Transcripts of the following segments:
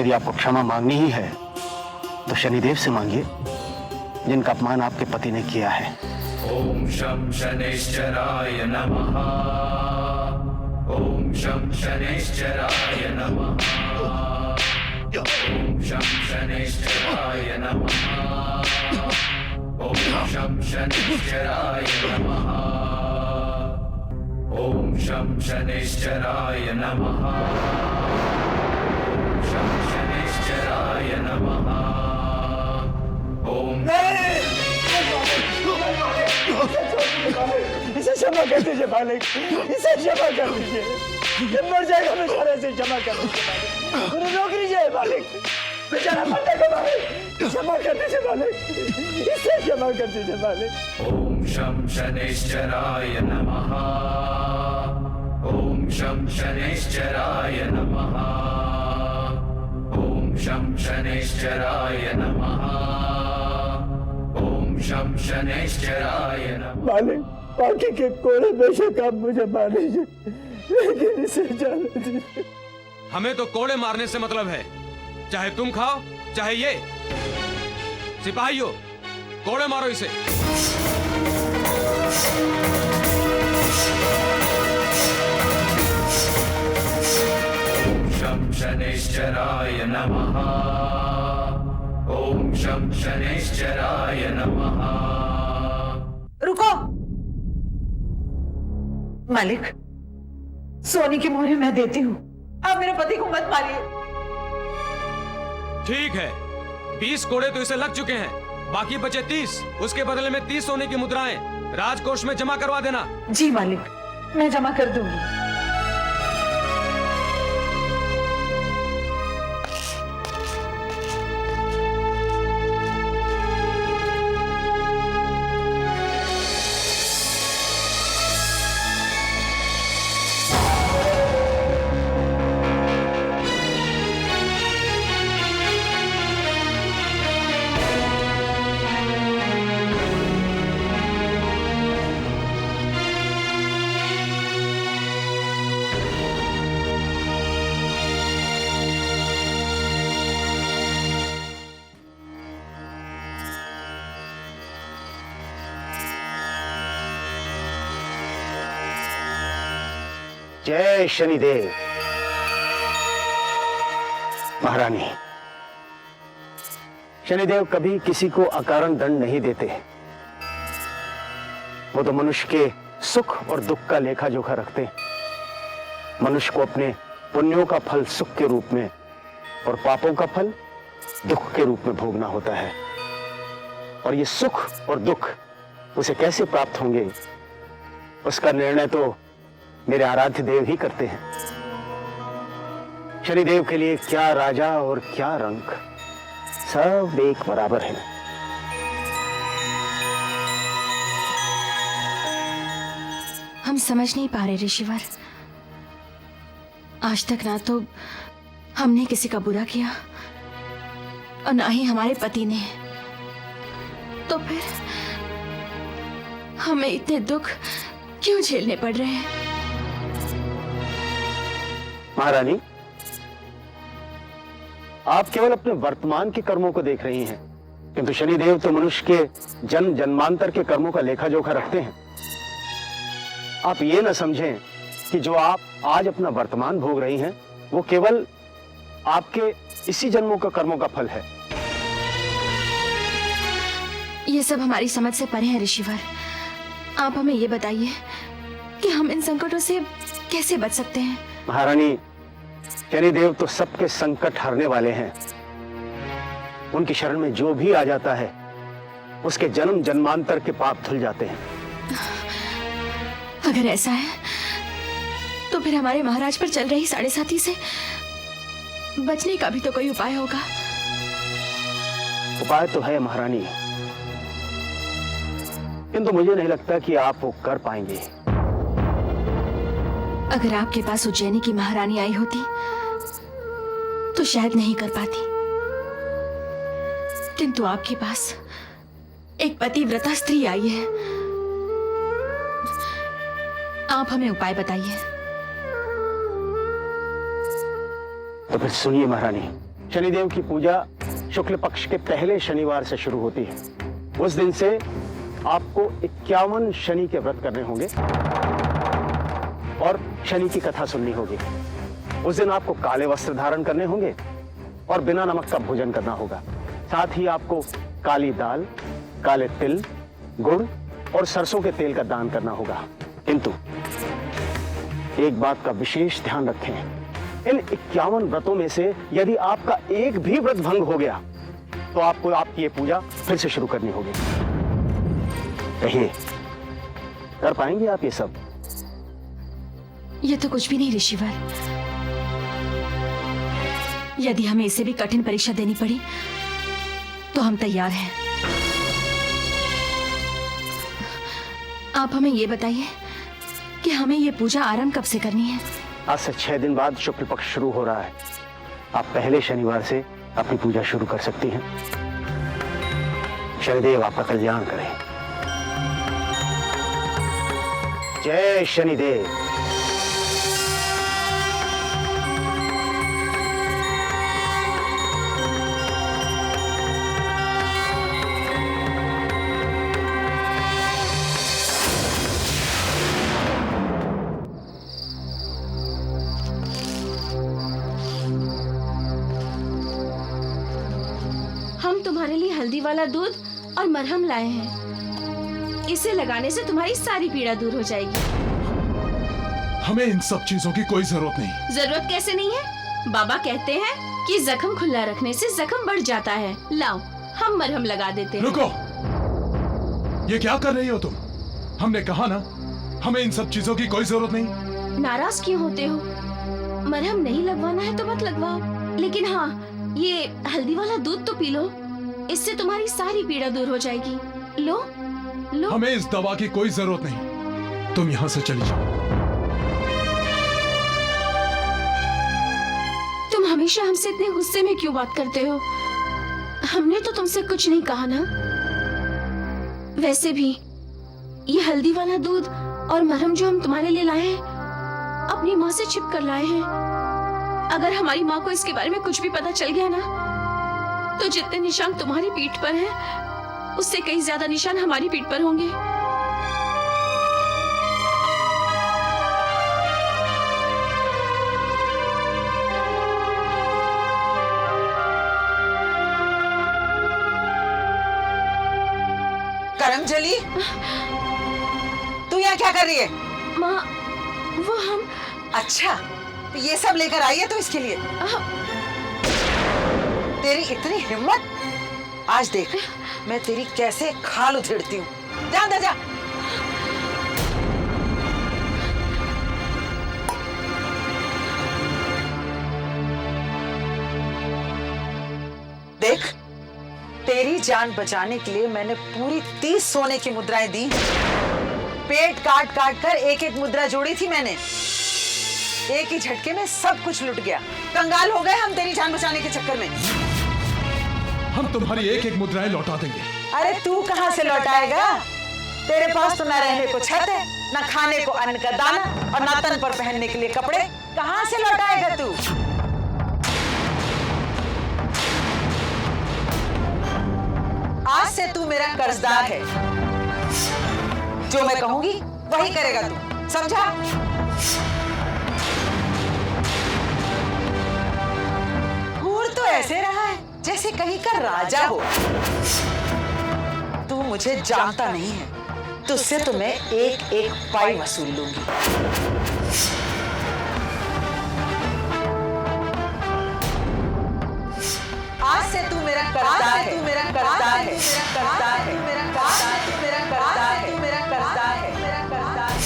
यदि आपको क्षमा मांगनी ही है तो शनिदेव से मांगिए, जिनका अपमान आपके पति ने किया है। ओम शं शनैश्चराय नमः। ओम शं शनैश्चराय नमः। ओम शं शनैश्चराय नमः। ओम शं शनैश्चराय नमः। ओम शं शनैश्चराय नमः। ओम शं शनैश्चराय नमः। ओम इसे क्षमा कर दीजिए मालिक, इसे क्षमा कर दीजिए। ये मर जाएगा बेचारा, इसे क्षमा कर दीजिए मालिक। मेरी नौकरी जाए मालिक, बेचारा मरने का मालिक, क्षमा कर दीजिए मालिक, इसे क्षमा कर दीजिए मालिक। ओम शं शनैश्चराय नमः। ओम शं शनैश्चराय नमः। ओम शं शनैश्चराय नमः। ओम शं शनैश्चराय नमः। मालिक, बाकी के कोड़े बेशक आप मुझे मार लीजिए, लेकिन इसे जाने दीजिए। हमें तो कोड़े मारने से मतलब है, चाहे तुम खाओ चाहे ये। सिपाहियों, कोड़े मारो इसे। ओम शं शनैश्चराय नमः। ओम शं शनैश्चराय नमः। रुको मालिक, सोने की मोहरें मैं देती हूँ, आप मेरे पति को मत मारिए। ठीक है, 20 कोड़े तो इसे लग चुके हैं, बाकी बचे 30। उसके बदले में 30 सोने की मुद्राएं राजकोष में जमा करवा देना। जी मालिक, मैं जमा कर दूंगी। जय शनिदेव। महारानी, शनिदेव कभी किसी को अकारण दंड नहीं देते। वो तो मनुष्य के सुख और दुख का लेखा जोखा रखते हैं। मनुष्य को अपने पुण्यों का फल सुख के रूप में और पापों का फल दुख के रूप में भोगना होता है। और ये सुख और दुख उसे कैसे प्राप्त होंगे, उसका निर्णय तो मेरे आराध्य देव ही करते हैं। शनिदेव के लिए क्या राजा और क्या रंक, सब एक बराबर है। हम समझ नहीं पा रहे ऋषिवर, आज तक ना तो हमने किसी का बुरा किया और ना ही हमारे पति ने, तो फिर हमें इतने दुख क्यों झेलने पड़ रहे हैं? महारानी, आप केवल अपने वर्तमान के कर्मों को देख रही हैं, किंतु शनिदेव तो मनुष्य के जन्म जन्मांतर के कर्मों का लेखा जोखा रखते हैं। आप ये न समझें कि जो आप आज अपना वर्तमान भोग रही हैं, वो केवल आपके इसी जन्मों का कर्मों का फल है। ये सब हमारी समझ से परे है ऋषिवर। आप हमें ये बताइए कि हम इन संकटों से कैसे बच सकते हैं? महारानी, शनिदेव तो सबके संकट हरने वाले हैं। उनकी शरण में जो भी आ जाता है, उसके जन्म जन्मांतर के पाप धुल जाते हैं। अगर ऐसा है तो फिर हमारे महाराज पर चल रही 7.5 से बचने का भी तो कोई उपाय होगा। उपाय तो है महारानी, किंतु मुझे नहीं लगता कि आप वो कर पाएंगे। अगर आपके पास उज्जैनी की महारानी आई होती तो शायद नहीं कर पाती, किंतु आपके पास एक पतिव्रता स्त्री आई है। आप हमें उपाय बताइए। तो फिर सुनिए महारानी, शनिदेव की पूजा शुक्ल पक्ष के पहले शनिवार से शुरू होती है। उस दिन से आपको 51 शनि के व्रत करने होंगे और शनि की कथा सुननी होगी। उस दिन आपको काले वस्त्र धारण करने होंगे और बिना नमक का भोजन करना होगा। साथ ही आपको काली दाल, काले तिल, गुड़ और सरसों के तेल का दान करना होगा। किंतु एक बात का विशेष ध्यान रखें, इन 51 व्रतों में से यदि आपका एक भी व्रत भंग हो गया तो आपको आपकी ये पूजा फिर से शुरू करनी होगी। कहिए, कर पाएंगे आप ये सब? ये तो कुछ भी नहीं ऋषिवर। यदि हमें इसे भी कठिन परीक्षा देनी पड़ी तो हम तैयार हैं। आप हमें ये बताइए कि हमें ये पूजा आरंभ कब से करनी है? आज से 6 दिन बाद शुक्ल पक्ष शुरू हो रहा है। आप पहले शनिवार से अपनी पूजा शुरू कर सकती हैं। शनिदेव आपका कल्याण करें। जय शनिदेव। हम तुम्हारे लिए हल्दी वाला दूध और मरहम लाए हैं। इसे लगाने से तुम्हारी सारी पीड़ा दूर हो जाएगी। हमें इन सब चीजों की कोई जरूरत नहीं। जरूरत कैसे नहीं है? बाबा कहते हैं कि जख्म खुला रखने से जख्म बढ़ जाता है। लाओ, हम मरहम लगा देते हैं। रुको, ये क्या कर रही हो तुम? हमने कहा ना, हमें इन सब चीजों की कोई जरूरत नहीं। नाराज क्यों होते हो? मरहम नहीं लगवाना है तो मत लगवाओ, लेकिन हाँ, ये हल्दी वाला दूध तो पी लो, इससे तुम्हारी सारी पीड़ा दूर हो जाएगी। लो लो। हमें इस दवा की कोई जरूरत नहीं। तुम यहाँ से चली जाओ। तुम हमेशा हमसे इतने गुस्से में क्यों बात करते हो? हमने तो तुमसे कुछ नहीं कहा ना। वैसे भी ये हल्दी वाला दूध और मरहम जो हम तुम्हारे लिए लाए हैं, अपनी माँ से छिप कर लाए हैं। अगर हमारी माँ को इसके बारे में कुछ भी पता चल गया ना, तो जितने निशान तुम्हारी पीठ पर हैं, उससे कई ज्यादा निशान हमारी पीठ पर होंगे। करमजली, तू यहाँ क्या कर रही है? माँ, वो हम। अच्छा, तो ये सब लेकर आई है तो इसके लिए? तेरी इतनी हिम्मत! आज देख मैं तेरी कैसे खाल उधेड़ती हूँ। जा अंदर जा। देख, तेरी जान बचाने के लिए मैंने पूरी 30 सोने की मुद्राएं दी। पेट काट काट कर एक एक मुद्रा जोड़ी थी मैंने। एक ही झटके में सब कुछ लुट गया। कंगाल हो गए हम तेरी जान बचाने के चक्कर में। हम तुम्हारी एक एक मुद्राएं लौटा देंगे। अरे तू कहाँ से लौटाएगा? तेरे पास तो ना रहने को छत है, ना खाने को अन्न का दाना और ना तन पर पहनने के लिए कपड़े। कहाँ से लौटाएगा तू? आज से तू मेरा कर्जदार है। जो मैं कहूंगी वही करेगा तू, समझा? घूर तो ऐसे रहा है जैसे कहीं का राजा हो। तू मुझे जानता नहीं है, तुझसे तो मैं एक एक पाई वसूल लूंगी। आज से तू मेरा कर्जदार है। तू मेरा कर्जदार है। कर्जदार है। मेरा कर्जदार है। तू मेरा कर्जदार है। तू मेरा कर्जदार है। मेरा कर्जदार है।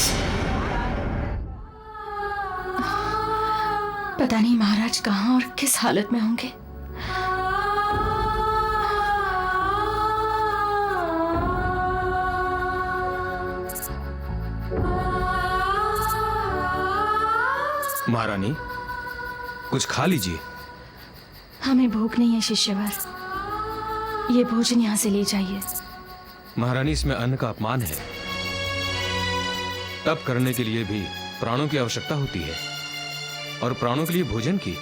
पता नहीं महाराज कहाँ और किस हालत में होंगे। महारानी, कुछ खा लीजिए। हमें भूख नहीं है शिष्यवर। ये भोजन यहाँ से ले जाइए। महारानी, इसमें अन्न का अपमान है। तप करने के लिए भी प्राणों की आवश्यकता होती है, और प्राणों के लिए भोजन की।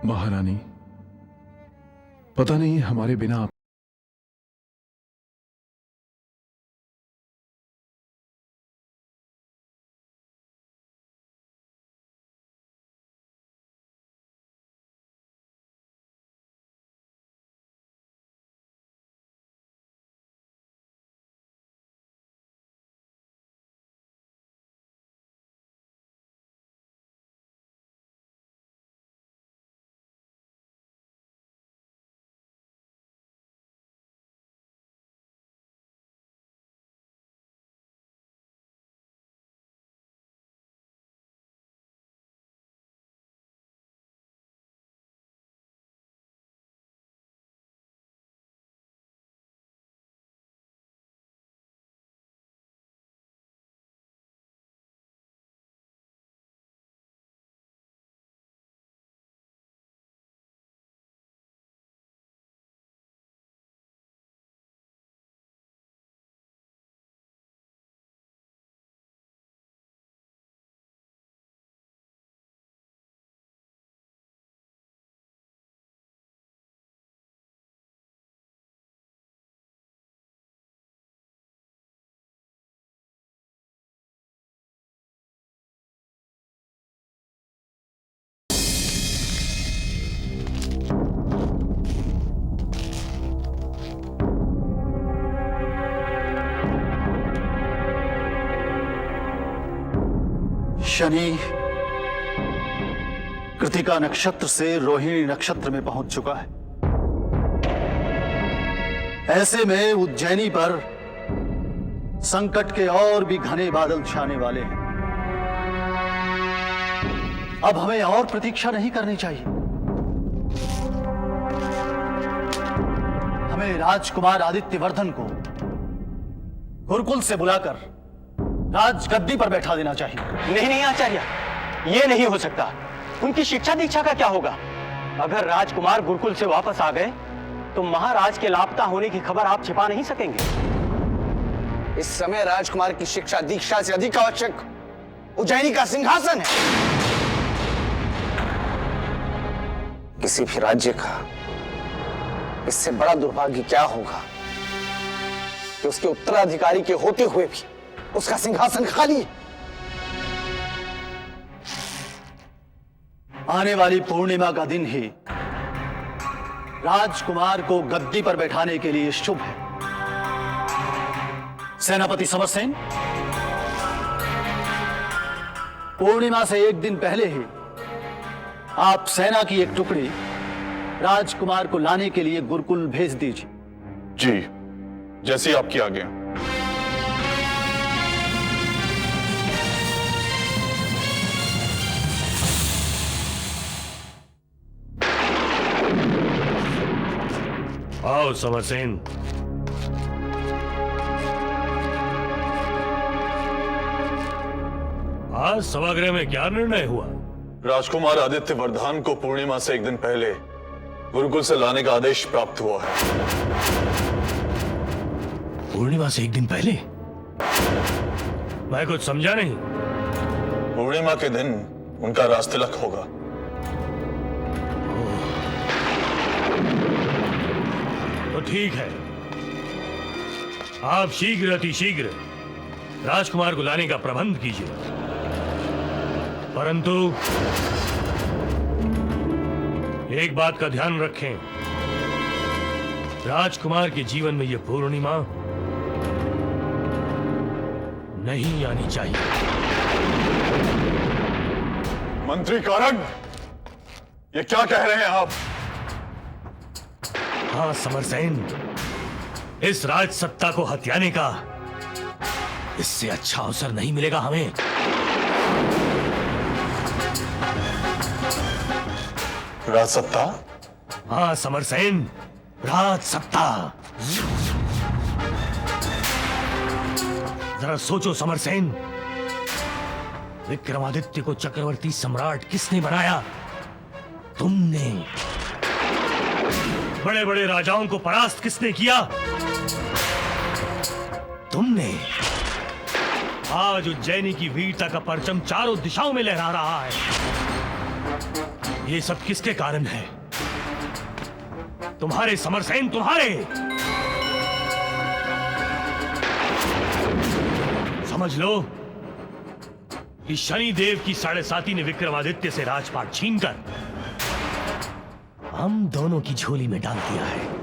महारानी, पता नहीं हमारे बिना शनि कृतिका नक्षत्र से रोहिणी नक्षत्र में पहुंच चुका है। ऐसे में उज्जैनी पर संकट के और भी घने बादल छाने वाले हैं। अब हमें और प्रतीक्षा नहीं करनी चाहिए। हमें राजकुमार आदित्यवर्धन को गुरुकुल से बुलाकर राजगद्दी पर बैठा देना चाहिए। नहीं आचार्य, ये नहीं हो सकता। उनकी शिक्षा दीक्षा का क्या होगा? अगर राजकुमार गुरुकुल से वापस आ गए तो महाराज के लापता होने की खबर आप छिपा नहीं सकेंगे। इस समय राजकुमार की शिक्षा दीक्षा से अधिक आवश्यक उज्जैनी का सिंहासन है। किसी भी राज्य का इससे बड़ा दुर्भाग्य क्या होगा कि उसके उत्तराधिकारी के होते हुए भी उसका सिंहासन खाली है। आने वाली पूर्णिमा का दिन ही राजकुमार को गद्दी पर बैठाने के लिए शुभ है। सेनापति समरसेन, पूर्णिमा से एक दिन पहले ही आप सेना की एक टुकड़ी राजकुमार को लाने के लिए गुरुकुल भेज दीजिए। जी, जैसी आपकी आज्ञा। आओ समरसेन। आज सभागृह में क्या निर्णय हुआ? राजकुमार आदित्यवर्धन को पूर्णिमा से एक दिन पहले गुरुकुल से लाने का आदेश प्राप्त हुआ है। पूर्णिमा से एक दिन पहले? मैं कुछ समझा नहीं। पूर्णिमा के दिन उनका राजतिलक होगा। तो ठीक है, आप शीघ्र अतिशीघ्र राजकुमार को लाने का प्रबंध कीजिए। परंतु एक बात का ध्यान रखें, राजकुमार के जीवन में यह पूर्णिमा नहीं आनी चाहिए। मंत्री कारक, ये क्या कह रहे हैं आप? हाँ समरसेन, इस राज सत्ता को हथियाने का इससे अच्छा अवसर नहीं मिलेगा हमें। राज सत्ता? हाँ समरसेन, राज सत्ता। जरा सोचो समरसेन, विक्रमादित्य को चक्रवर्ती सम्राट किसने बनाया? तुमने। बड़े बड़े राजाओं को परास्त किसने किया? तुमने। आज उज्जैनी की वीरता का परचम चारों दिशाओं में लहरा रहा है। ये सब किसके कारण है? तुम्हारे समरसेन, तुम्हारे। समझ लो कि शनिदेव की 7.5 ने विक्रमादित्य से राजपाट छीनकर हम दोनों की झोली में डाल दिया है।